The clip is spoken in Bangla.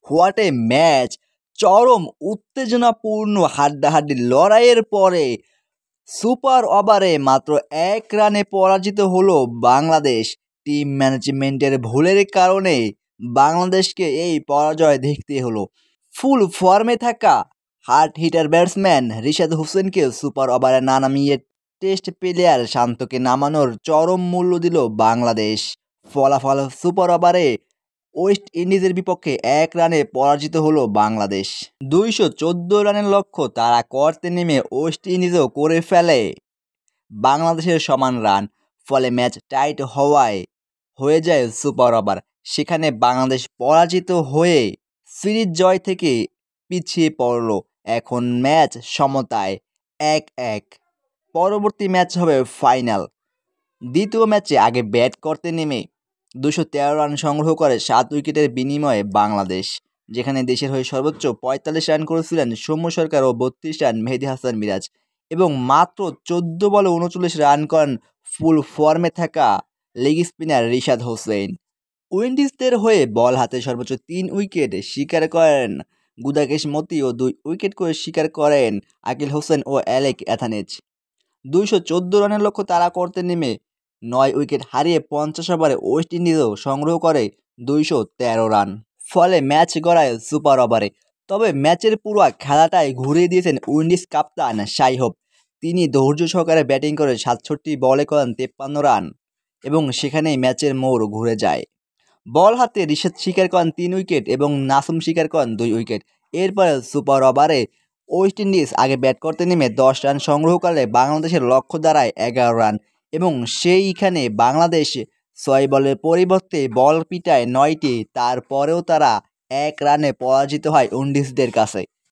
What a match! চরম উত্তেজনাপূর্ণ হাড্ডাহাড্ডি লড়াইয়ের পরে সুপার ওভারে মাত্র ১ রানে পরাজিত হলো বাংলাদেশ। টিম ম্যানেজমেন্টের ভুলের কারণে বাংলাদেশকে এই পরাজয় দেখতে হলো। ফুল ফর্মে থাকা হার্ড হিটার ব্যাটসম্যান রিশাদ হোসেনকে সুপার ওভারে না নামিয়ে টেস্ট প্লেয়ার শান্তকে নামানোর চরম মূল্য দিল বাংলাদেশ। ফলাফল সুপার ওভারে ওয়েস্ট ইন্ডিজের বিপক্ষে ১ রানে পরাজিত হলো বাংলাদেশ। ২১৪ রানের লক্ষ্য তাড়া করতে নেমে ওয়েস্ট ইন্ডিজও করে ফেলে বাংলাদেশের সমান রান। ফলে ম্যাচ টাইট হয়ে যায় সুপার ওভার। সেখানে বাংলাদেশ পরাজিত হয়ে সিরিজ জয় থেকে পিছিয়ে পড়ল। এখন ম্যাচ সমতায় ১-১। পরবর্তী ম্যাচ হবে ফাইনাল। দ্বিতীয় ম্যাচে আগে ব্যাট করতে নেমে ২১৩ রান সংগ্রহ করে ৭ উইকেটের বিনিময়ে বাংলাদেশ, যেখানে দেশের হয়ে সর্বোচ্চ ৪৫ রান করেছিলেন সৌম্য সরকার ও ৩২ রান মেহেদী হাসান মিরাজ, এবং মাত্র ১৪ বলে ৩৯ রান করেন ফুল ফর্মে থাকা লেগ স্পিনার রিশাদ হোসেন। উইন্ডিজদের হয়ে বল হাতে সর্বোচ্চ ৩ উইকেট শিকার করেন গুদাকেশ মতি ও ২ উইকেট করে শিকার করেন আকিল হোসেন ও অ্যালেক অ্যাথানেজ। ২১৪ রানের লক্ষ্য তাড়া করতে নেমে ৯ উইকেট হারিয়ে ৫০ ওভারে ওয়েস্ট ইন্ডিজও সংগ্রহ করে ২১৩ রান। ফলে ম্যাচ গড়ায় সুপার ওভারে। তবে ম্যাচের পুরো খেলাটাই ঘুরিয়ে দিয়েছেন উইন্ডিজ কাপ্তান শাই হোপ। তিনি ধৈর্য সহকারে ব্যাটিং করে ৬৭ বলে করেন ৫৩ রান, এবং সেখানেই ম্যাচের মোড় ঘুরে যায়। বল হাতে রিশাদ শিকার করেন ৩ উইকেট এবং নাসুম শিকার করেন ২ উইকেট। এরপরে সুপার ওভারে ওয়েস্ট ইন্ডিজ আগে ব্যাট করতে নেমে ১০ রান সংগ্রহ করলে বাংলাদেশের লক্ষ্য দাঁড়ায় ১১ রান, এবং সেইখানে বাংলাদেশ ৬ বলের পরিবর্তে বল পিটায় ৯টি। তারপরেও তারা ১ রানে পরাজিত হয় উইন্ডিজদের কাছে।